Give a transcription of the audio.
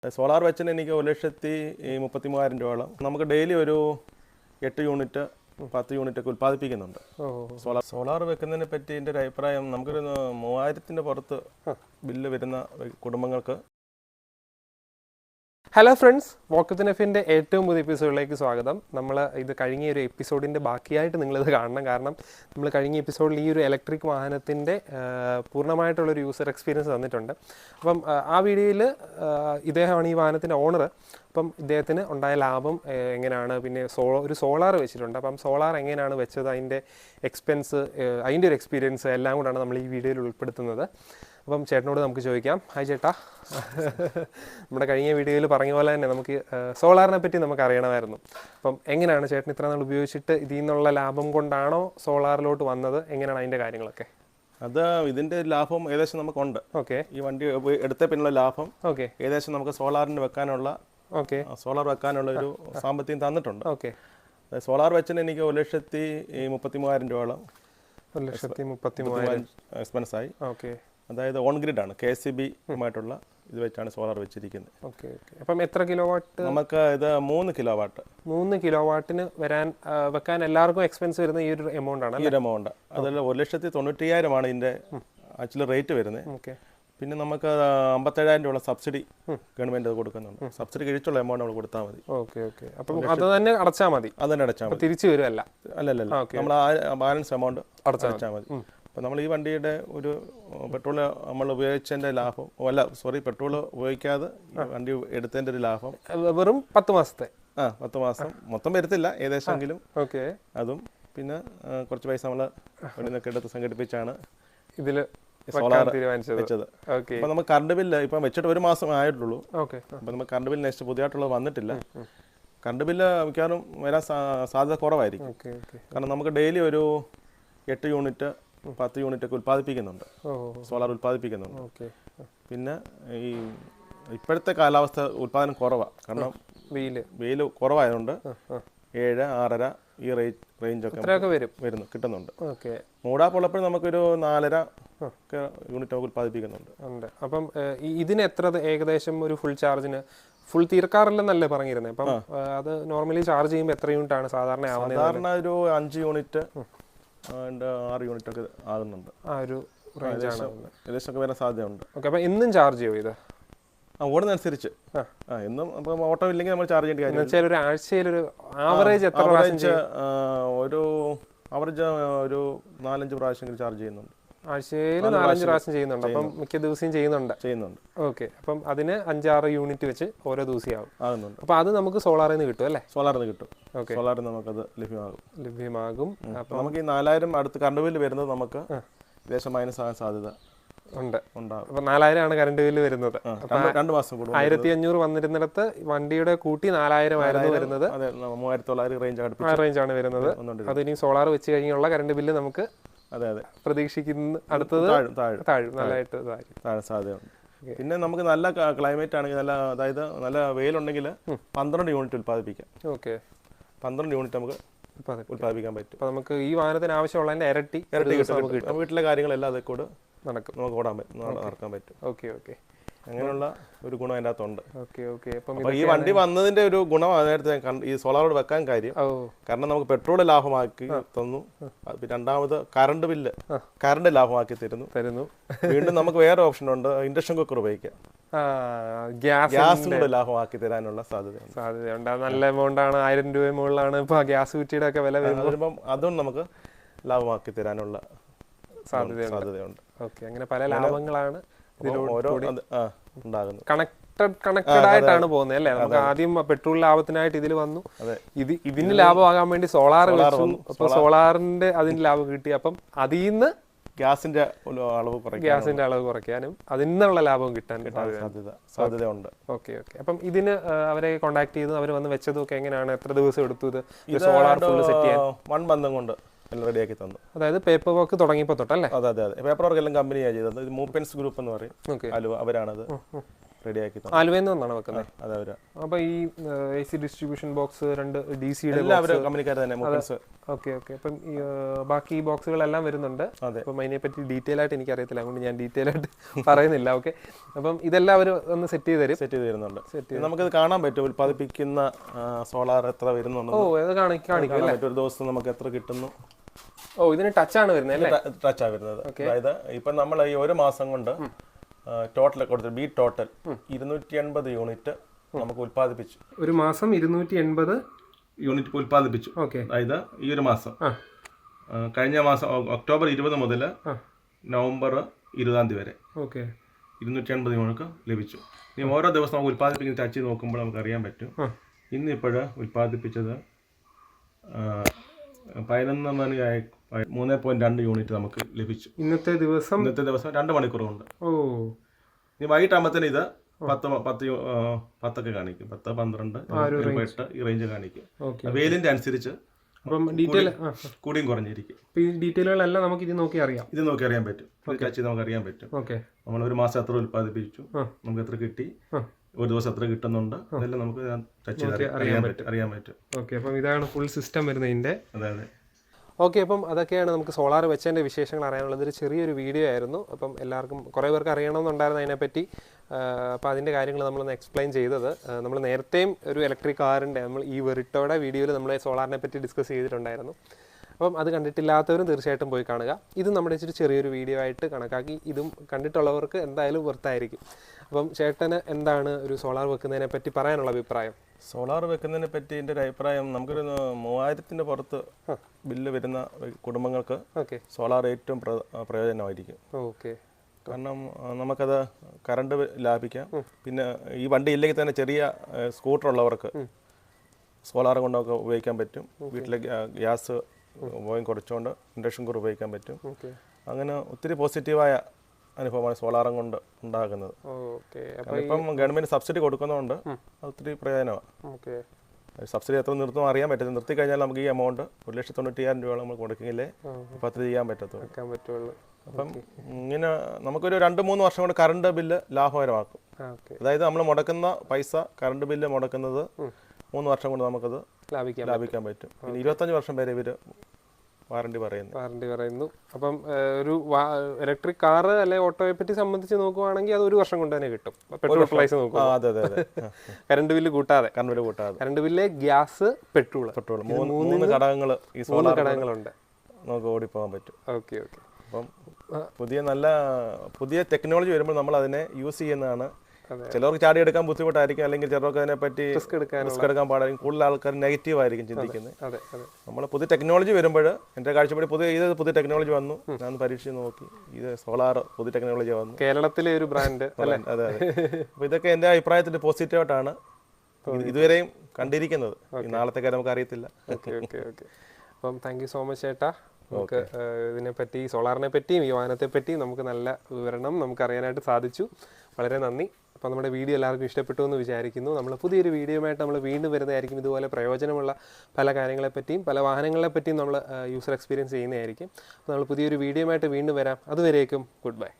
Solar വെച്ചിന് എനിക്ക് 1,33,000 രൂപയോളം. നമുക്ക് ഡെയിലി ഒരു 8 യൂണിറ്റ് 10 യൂണിറ്റ് ഒക്കെ ഉൽപ്പാദിപ്പിക്കുന്നുണ്ട്. സോളാർ വെക്കുന്നതിനെ പറ്റി എൻ്റെ ഒരു അഭിപ്രായം, നമുക്കൊരു 3000-ന്റെ പുറത്ത് ബില്ല് വരുന്ന കുടുംബങ്ങൾക്ക്. ഹലോ ഫ്രണ്ട്സ്, വോക്കത്ത് എഫിൻ്റെ ഏറ്റവും പുതിയ എപ്പിസോഡിലേക്ക് സ്വാഗതം. നമ്മൾ ഇത് കഴിഞ്ഞ ഒരു എപ്പിസോഡിൻ്റെ ബാക്കിയായിട്ട് നിങ്ങളിത് കാണണം. കാരണം നമ്മൾ കഴിഞ്ഞ എപ്പിസോഡിൽ ഈ ഒരു ഇലക്ട്രിക് വാഹനത്തിൻ്റെ പൂർണ്ണമായിട്ടുള്ളൊരു യൂസർ എക്സ്പീരിയൻസ് തന്നിട്ടുണ്ട്. അപ്പം ആ വീഡിയോയിൽ ഇദ്ദേഹമാണ് ഈ വാഹനത്തിൻ്റെ ഓണർ. അപ്പം ഇദ്ദേഹത്തിന് ഉണ്ടായ ലാഭം എങ്ങനെയാണ്, പിന്നെ ഒരു സോളാർ വെച്ചിട്ടുണ്ട്. അപ്പം സോളാർ എങ്ങനെയാണ് വെച്ചത്, അതിൻ്റെ എക്സ്പെൻസ്, അതിൻ്റെ ഒരു എക്സ്പീരിയൻസ് എല്ലാം കൂടാണ് നമ്മൾ ഈ വീഡിയോയിൽ ഉൾപ്പെടുത്തുന്നത്. അപ്പം ചേട്ടനോട് നമുക്ക് ചോദിക്കാം. ഹായ് ചേട്ടാ, നമ്മുടെ കഴിഞ്ഞ വീഡിയോയിൽ പറഞ്ഞ പോലെ തന്നെ നമുക്ക് സോളാറിനെ പറ്റി നമുക്ക് അറിയണമായിരുന്നു. അപ്പം എങ്ങനെയാണ് ചേട്ടൻ ഇത്ര നാൾ ഉപയോഗിച്ചിട്ട് ഇതിൽ നിന്നുള്ള ലാഭം കൊണ്ടാണോ സോളാറിലോട്ട് വന്നത്, എങ്ങനെയാണ് അതിൻ്റെ കാര്യങ്ങളൊക്കെ? അത് ഇതിൻ്റെ ലാഭം ഏകദേശം നമുക്കുണ്ട്. ഓക്കെ, ഈ വണ്ടി എടുത്ത പിന്നുള്ള ലാഭം ഓക്കെ ഏകദേശം നമുക്ക് സോളാറിന് വെക്കാനുള്ള സോളാർ വെക്കാനുള്ള ഒരു സാമ്പത്തികം തന്നിട്ടുണ്ട്. ഓക്കെ, സോളാർ വെച്ചിന് എനിക്ക് 1,33,000 രൂപയോളം 1,33,000 എക്സ്പെൻസ് ആയി. ഓക്കെ, അതായത് ഓൺ ഗ്രിഡ് ആണ്, KCB ആയിട്ടുള്ള ഇത് വെച്ചാണ് സോളാർ വെച്ചിരിക്കുന്നത്. Okay okay. അപ്പം എത്ര കിലോ വാട്ട്? നമുക്ക് ഇത് 3 കിലോ വാട്ട്. 3 കിലോ വാട്ടിന് വെക്കാൻ എല്ലാവർക്കും എക്സ്പെൻസ് വരുന്ന ഈ ഒരു എമൗണ്ട് ആണ്. ഈ ഒരു എമൗണ്ട് അതല്ല, 1,90,000 ഇതിന്റെ ആക്ച്വലി റേറ്റ് വരുന്നത്. ഓക്കെ, പിന്നെ നമുക്ക് 57,000 രൂപ സബ്സിഡി ഗവൺമെന്റ് കൊടുക്കുന്നുണ്ട്. സബ്സിഡി കഴിച്ചുള്ള എമൗണ്ട് നമ്മൾ കൊടുത്താൽ മതി. Okay okay. അപ്പം അത് തന്നെ അടച്ചാൽ മതി. അത് തന്നെ അടച്ചാൽ മതി, തിരിച്ചു വരുമല്ല. അല്ലല്ല, നമ്മൾ ആ ബാലൻസ് എമൗണ്ട് അടച്ചാൽ മതി. അപ്പം നമ്മൾ ഈ വണ്ടിയുടെ ഒരു പെട്രോൾ നമ്മൾ ഉപയോഗിച്ചതിൻ്റെ ലാഭം, പെട്രോൾ ഉപയോഗിക്കാതെ വണ്ടി എടുത്തതിൻ്റെ ഒരു ലാഭം വെറും 10 മാസത്തെ 10 മാസം മൊത്തം വരത്തില്ല, ഏകദേശമെങ്കിലും. ഓക്കെ, അതും പിന്നെ കുറച്ച് പൈസ നമ്മൾ ഇവിടെ നിന്നൊക്കെ എടുത്ത് സംഘടിപ്പിച്ചാണ് ഇതിൽ സോളാർ വെച്ചത്. അപ്പൊ നമുക്ക് കറണ്ട് ബില്ല് ഇപ്പം വെച്ചിട്ട് 1 മാസം ആയിട്ടുള്ളൂ. അപ്പൊ നമുക്ക് കറണ്ട് ബില്ല് നെക്സ്റ്റ് പുതിയതായിട്ടുള്ളത് വന്നിട്ടില്ല. കറണ്ട് ബില്ല് മിക്കവാറും വരാൻ സാധ്യത കുറവായിരിക്കും. കാരണം നമുക്ക് ഡെയിലി ഒരു 8 യൂണിറ്റ് 10 യൂണിറ്റ് ഒക്കെ ഉൽപ്പാദിപ്പിക്കുന്നുണ്ട്, സോളാർ ഉൽപ്പാദിപ്പിക്കുന്നുണ്ട്. പിന്നെ ഈ ഇപ്പോഴത്തെ കാലാവസ്ഥ ഉൽപ്പാദനം കുറവാണ്, കാരണം വെയിൽ കുറവായതുകൊണ്ട് 7, 6.5 ഈ റേഞ്ചൊക്കെ വരുന്നു കിട്ടുന്നുണ്ട്. മൂടാപ്പുള്ളപ്പോഴും നമുക്കൊരു 4.5 യൂണിറ്റ് ഒക്കെ ഉൽപ്പാദിപ്പിക്കുന്നുണ്ട്. അപ്പം ഇതിന് എത്ര ഏകദേശം ഒരു ഫുൾ ചാർജിന് ഫുൾ തീർക്കാറില്ലെന്നല്ലേ പറഞ്ഞിരുന്നത്? അപ്പം അത് നോർമലി ചാർജ് ചെയ്യുമ്പോൾ എത്ര യൂണിറ്റ് ആണ് സാധാരണ ആവുന്നത്? സാധാരണ ഒരു 5 യൂണിറ്റ് 6 യൂണിറ്റ് ഒക്കെ ആകുന്നുണ്ട്. ആ ഒരു റേഞ്ചാണ് ഏകദേശം ഒക്കെ വരാൻ സാധ്യതയുണ്ട്. ഓക്കെ, അപ്പം എന്നും ചാർജ് ചെയ്യും ഇത്? ഓടുന്നതനുസരിച്ച് എന്നും അപ്പം ഓട്ടം ഇല്ലെങ്കിൽ നമ്മൾ ചാർജ് ചെയ്യേണ്ട കാര്യം. ഒരു ആഴ്ചയിൽ ഒരു ആവറേജ് എത്ര പ്രാവശ്യം? ഒരു ആവറേജ് ഒരു 4-5 പ്രാവശ്യം ചാർജ് ചെയ്യുന്നുണ്ട്. ആഴ്ചയിൽ 4-5 പ്രാവശ്യം ചെയ്യുന്നുണ്ട്. അപ്പം മിക്ക ദിവസവും ചെയ്യുന്നുണ്ട്. ഓക്കെ, അപ്പം അതിന് 5-6 യൂണിറ്റ് വെച്ച് ഓരോ ദിവസം ആകുന്നുണ്ട്. അപ്പം അത് നമുക്ക് സോളാറിൽ നിന്ന് കിട്ടും അല്ലേ? സോളാറിൽ നിന്ന് കിട്ടും. ഓക്കെ, സോളാറിൽ നമുക്കത് ലഭ്യമാകും. അപ്പം നമുക്ക് ഈ 4,000 അടുത്ത് കറണ്ട് ബില്ല് വരുന്നത് നമുക്ക് ഏകദേശം മൈനസ് ആകാൻ സാധ്യത ഉണ്ടാകും. അപ്പൊ 4,000 ആണ് കറണ്ട് ബില്ല് വരുന്നത്. 2 മാസം കൂടും. 1,500 വന്നിരുന്നിടത്ത് വണ്ടിയുടെ കൂട്ടി 4,000 ആയിരുന്നു വരുന്നത്. 3,900 റേഞ്ചാണ് വരുന്നത്. അതിനി സോളാർ വെച്ച് കഴിഞ്ഞുള്ള കറണ്ട് ബില്ല് നമുക്ക് പ്രതീക്ഷിക്കുന്ന അടുത്തത് താഴും, നല്ലതായിട്ട് താഴെ സാധ്യതയുണ്ട്. പിന്നെ നമുക്ക് നല്ല ക്ലൈമറ്റ് ആണെങ്കിൽ, അതായത് നല്ല വെയിലുണ്ടെങ്കിൽ 12 യൂണിറ്റ് ഉൽപ്പാദിപ്പിക്കാം. ഓക്കെ, 12 യൂണിറ്റ് നമുക്ക് ഉൽപ്പാദിപ്പിക്കാൻ പറ്റും. അപ്പൊ നമുക്ക് ഈ വാഹനത്തിന് ആവശ്യമുള്ളതിന്റെ ഇരട്ടി വീട്ടിലെ കാര്യങ്ങളെല്ലാം അതേ കൂടെ നടക്കും, നമുക്ക് നടക്കാൻ പറ്റും. ഓക്കെ ഓക്കെ, അങ്ങനെയുള്ള ഒരു ഗുണം അതിൻ്റെ അകത്തുണ്ട്. Okay okay. അപ്പൊ ഈ വണ്ടി വന്നതിന്റെ ഒരു ഗുണം നേരത്തെ ഈ സോളാറോട് വെക്കാൻ കാര്യം, കാരണം നമുക്ക് പെട്രോൾ ലാഭമാക്കി തന്നു. രണ്ടാമത് കറണ്ട് ലാഭമാക്കി തരുന്നു. വീണ്ടും നമുക്ക് വേറെ ഓപ്ഷൻ ഉണ്ട്, ഇൻഡക്ഷൻ കുക്കർ ഉപയോഗിക്കാം. ഗ്യാസ് കൂടെ ലാഭമാക്കി തരാനുള്ള സാധ്യതയുണ്ട്. നല്ല എമൗണ്ട് ആണ്, 1,000 രൂപ മുകളിലാണ് ഇപ്പൊ ഗ്യാസ് കുറ്റിയുടെ ഒക്കെ വില വരുമ്പം അതും നമുക്ക് ലാഭമാക്കി തരാനുള്ള സാധ്യതയുണ്ട്. ഓക്കെ, അങ്ങനെ പല ലാഭങ്ങളാണ് ഉണ്ടാകുന്നത്. കണക്റ്റഡ് ആയിട്ടാണ് പോകുന്നത് അല്ലേ? നമുക്ക് ആദ്യം പെട്രോൾ ലാഭത്തിനായിട്ട് ഇതിൽ വന്നു, ഇതിന് ലാഭമാകാൻ വേണ്ടി സോളാർ വെച്ചു. അപ്പൊ സോളാറിന്റെ അതിന് ലാഭം കിട്ടി. അപ്പം അതിൽ നിന്ന് ഗ്യാസിന്റെ അളവ് കുറയ്ക്കാനും അതിൽ നിന്നുള്ള ലാഭം കിട്ടാൻ സാധ്യതയുണ്ട്. Okay okay. അപ്പം ഇതിന് അവരെ കോൺടാക്ട് ചെയ്തു, അവർ വന്ന് വെച്ചതും ഒക്കെ എങ്ങനെയാണ്? എത്ര ദിവസം എടുത്തു ഇത് സോളാർ ഫുൾ സെറ്റ് ചെയ്യാൻ? 1 month കൊണ്ട് റെഡിയാക്കി തന്നു. അതായത് പേപ്പർ വർക്ക് തുടങ്ങിയപ്പോ തൊട്ടല്ലേ? അതെ, പേപ്പർ വർക്ക് എല്ലാം കമ്പനിയാണ് ചെയ്തത്. ഇത് മൂപ്പൻസ് ഗ്രൂപ്പ് എന്ന് പറയും, അവരാണത്. റെഡിയാക്കി ആലുവയിൽ നിന്നാണ് വെക്കുന്നത്. അതെ അവര്. അപ്പോൾ ഈ AC ഡിസ്ട്രിബ്യൂഷൻ ബോക്സ് 2 DC-യുടെ എല്ലാവരും കമ്പനിക്കാർ തന്നെ. Okay okay. അപ്പം ബാക്കി ബോക്സുകളെല്ലാം വരുന്നുണ്ട്. അപ്പം അതിനെപ്പറ്റി ഡീറ്റെയിൽ ആയിട്ട് എനിക്കറിയത്തില്ല, അതുകൊണ്ട് ഞാൻ ഡീറ്റെയിൽ ആയിട്ട് പറയുന്നില്ല. ഓക്കെ. അപ്പം ഇതെല്ലാം അവർ ഒന്ന് സെറ്റ് ചെയ്ത് തരുന്നുണ്ട്. നമുക്കത് കാണാൻ പറ്റും ഉൽപ്പാദിപ്പിക്കുന്ന സോളാർ എത്ര വരുന്നുണ്ട്. അത് കാണിക്കും. ഒരു ദിവസം നമുക്ക് എത്ര കിട്ടുന്നു. ഇതിന് ടച്ചാണ് വരുന്നത് അല്ലേ? ടച്ചാണ് വരുന്നത്. അതായത് ഇപ്പം നമ്മൾ ഈ ഒരു മാസം കൊണ്ട് ടോട്ടൽ കൊടുത്തു ബി ടോട്ടൽ 280 യൂണിറ്റ് നമുക്ക് ഉൽപ്പാദിപ്പിച്ചു. ഒരു മാസം 280 യൂണിറ്റ് ഉൽപ്പാദിപ്പിച്ചു. അതായത് ഈ ഒരു മാസം കഴിഞ്ഞ മാസം ഒക്ടോബർ 20 മുതൽ നവംബർ 20 വരെ 280 യൂണിറ്റ് ലഭിച്ചു. ഇനി ഓരോ ദിവസം നമുക്ക് ഉൽപ്പാദിപ്പിക്കുന്ന ടച്ച് ചെയ്ത് നോക്കുമ്പോൾ നമുക്ക് അറിയാൻ പറ്റും. ഇന്നിപ്പോൾ ഉൽപ്പാദിപ്പിച്ചത് 11 മണിയായി 3.2 യൂണിറ്റ് നമുക്ക് ലഭിച്ചു. ഇന്നത്തെ ദിവസം 2 മണിക്കൂർ കൊണ്ട്. ഇനി വൈകിട്ടാകുമ്പോഴത്തേന് ഇത് 10 കാണിക്കും. 10, 12, 8 ഈ റേഞ്ച് കാണിക്കും. വെയിലിന്റെ അനുസരിച്ച് കൂടിയും കുറഞ്ഞിരിക്കും. ഈ ഡീറ്റെയിലുകളെല്ലാം നമുക്ക് ഇത് നോക്കി അറിയാൻ പറ്റും. നമുക്ക് അറിയാൻ പറ്റും. നമ്മൾ ഒരു മാസം എത്ര ഉൽപ്പാദിപ്പിച്ചു, നമുക്ക് എത്ര കിട്ടി, ഒരു ദിവസം എത്ര കിട്ടുന്നുണ്ട്, അതെല്ലാം നമുക്ക് ടച്ച് ചെയ്ത് അറിയാൻ പറ്റും. ഓക്കെ. അപ്പം ഇതാണ് ഫുൾ സിസ്റ്റം വരുന്നതിന്റെ. അതെ. ഓക്കെ. അപ്പം അതൊക്കെയാണ് നമുക്ക് സോളാർ വെച്ചതിൻ്റെ വിശേഷങ്ങൾ അറിയാനുള്ളത്. ഒരു ചെറിയൊരു വീഡിയോ ആയിരുന്നു. അപ്പം എല്ലാവർക്കും കുറേ പേർക്ക് അറിയണമെന്നുണ്ടായിരുന്നു അതിനെപ്പറ്റി. അപ്പോൾ അതിൻ്റെ കാര്യങ്ങൾ നമ്മളൊന്ന് എക്സ്പ്ലെയിൻ ചെയ്തത്. നമ്മൾ നേരത്തെയും ഒരു ഇലക്ട്രിക് കാറിൻ്റെ നമ്മൾ ഈ വെറിട്ടോയുടെ വീഡിയോയിൽ നമ്മൾ സോളാറിനെ പറ്റി ഡിസ്കസ് ചെയ്തിട്ടുണ്ടായിരുന്നു. അപ്പം അത് കണ്ടിട്ടില്ലാത്തവരും തീർച്ചയായിട്ടും പോയി കാണുക. ഇത് നമ്മുടെ ഇച്ചിരി ചെറിയൊരു വീഡിയോ ആയിട്ട് കണക്കാക്കി. ഇതും കണ്ടിട്ടുള്ളവർക്ക് എന്തായാലും വെർത്തായിരിക്കും. അപ്പം ചേട്ടന് എന്താണ് ഒരു സോളാർ വെക്കുന്നതിനെ പറ്റി പറയാനുള്ള അഭിപ്രായം? സോളാർ വെക്കുന്നതിനെ പറ്റി എൻ്റെ ഒരു അഭിപ്രായം, നമുക്കൊരു 3000-ന്റെ പുറത്ത് ബില്ല് വരുന്ന കുടുംബങ്ങൾക്ക് സോളാർ ഏറ്റവും പ്രയോജനമായിരിക്കും. കാരണം നമുക്കത് കറണ്ട് ലാഭിക്കാം. പിന്നെ ഈ വണ്ടി ഇല്ലെങ്കിൽ തന്നെ ചെറിയ സ്കൂട്ടർ ഉള്ളവർക്ക് സോളാർ കൊണ്ടൊക്കെ ഉപയോഗിക്കാൻ പറ്റും. വീട്ടിലെ ഗ്യാസ് ഉപയോഗം കുറച്ചുകൊണ്ട് ഇൻഡക്ഷൻ കുക്കർ ഉപയോഗിക്കാൻ പറ്റും. അങ്ങനെ ഒത്തിരി പോസിറ്റീവായ അനുഭവമാണ് സോളാറും കൊണ്ട് ഉണ്ടാകുന്നത്. ഇപ്പം ഗവൺമെന്റ് സബ്സിഡി കൊടുക്കുന്നതുകൊണ്ട് ഒത്തിരി പ്രയോജനമാണ്. സബ്സിഡി എത്ര നിർത്തും അറിയാൻ പറ്റും. നിർത്തി കഴിഞ്ഞാൽ നമുക്ക് ഈ എമൗണ്ട് 1,90,000 രൂപ നമ്മൾ കൊടുക്കെങ്കിലേ പദ്ധതി ചെയ്യാൻ പറ്റത്തുള്ളൂ. അപ്പം ഇങ്ങനെ നമുക്കൊരു 2-3 വർഷം കൊണ്ട് കറണ്ട് ബില്ല് ലാഭകരമാക്കും. അതായത് നമ്മൾ മുടക്കുന്ന പൈസ കറണ്ട് ബില്ല് മുടക്കുന്നത് 3 വർഷം കൊണ്ട് നമുക്കത് ലാഭിക്കാൻ പറ്റും. പിന്നെ 25 വർഷം വരെ ഇവര് വാറണ്ടി പറയുന്നു. അപ്പം ഒരു ഇലക്ട്രിക് കാർ അല്ലെ ഓട്ടോയെ പറ്റി സംബന്ധിച്ച് നോക്കുവാണെങ്കിൽ അത് 1 വർഷം കൊണ്ട് തന്നെ കിട്ടും. പെട്രോൾ പ്രൈസ് നോക്കുക. കറണ്ട് ബില്ല് കൂട്ടാതെ. കറണ്ട് ബില്ല്, ഗ്യാസ്, പെട്രോൾ 3 ഘടകങ്ങൾ ഈ സോളാർ ഘടകങ്ങളുണ്ട്, നമുക്ക് ഓടിപ്പോകാൻ പറ്റും. ഓക്കെ. അപ്പം പുതിയ ടെക്നോളജി വരുമ്പോൾ നമ്മൾ അതിനെ യൂസ് ചെയ്യുന്നതാണ്. ചിലർക്ക് ചാടിയെടുക്കാൻ ബുദ്ധിമുട്ടായിരിക്കും, അല്ലെങ്കിൽ ചിലർക്ക് അതിനെപ്പറ്റി റിസ്ക് എടുക്കാൻ പാടായിരിക്കും. കൂടുതൽ ആൾക്കാർ നെഗറ്റീവ് ആയിരിക്കും ചിന്തിക്കുന്നത്. നമ്മൾ പുതിയ ടെക്നോളജി വരുമ്പോൾ എൻ്റെ കാഴ്ചപ്പാട് പുതിയ ടെക്നോളജി വന്നു, ഞാൻ പരീക്ഷിച്ച് നോക്കി. ഇത് സോളാർ പുതിയ ടെക്നോളജി വന്നു, കേരളത്തിലെ ഒരു ബ്രാൻഡ്. അതെ. അപ്പോൾ ഇതൊക്കെ എൻ്റെ അഭിപ്രായത്തിൽ പോസിറ്റീവായിട്ടാണ് ഇതുവരെയും കണ്ടിരിക്കുന്നത്. നാളത്തെ കാര്യം നമുക്ക് അറിയത്തില്ല. അപ്പം താങ്ക് യു സോ മച്ച് ചേട്ടാ. നമുക്ക് ഇതിനെപ്പറ്റി, സോളാറിനെ പറ്റിയും ഈ വാഹനത്തെ പറ്റിയും നമുക്ക് നല്ല വിവരണം നമുക്ക് അറിയാനായിട്ട് സാധിച്ചു. വളരെ നന്ദി. അപ്പോൾ നമ്മുടെ വീഡിയോ എല്ലാവർക്കും ഇഷ്ടപ്പെട്ടു എന്ന് വിചാരിക്കുന്നു. നമ്മൾ പുതിയൊരു വീഡിയോയുമായിട്ട് നമ്മൾ വീണ്ടും വരുന്നതായിരിക്കും. ഇതുപോലെ പ്രയോജനമുള്ള പല കാര്യങ്ങളെപ്പറ്റിയും പല വാഹനങ്ങളെപ്പറ്റിയും നമ്മൾ യൂസർ എക്സ്പീരിയൻസ് ചെയ്യുന്നതായിരിക്കും. അപ്പോൾ നമ്മൾ പുതിയൊരു വീഡിയോയുമായിട്ട് വീണ്ടും വരാം. അതുവരേക്കും ഗുഡ് ബൈ.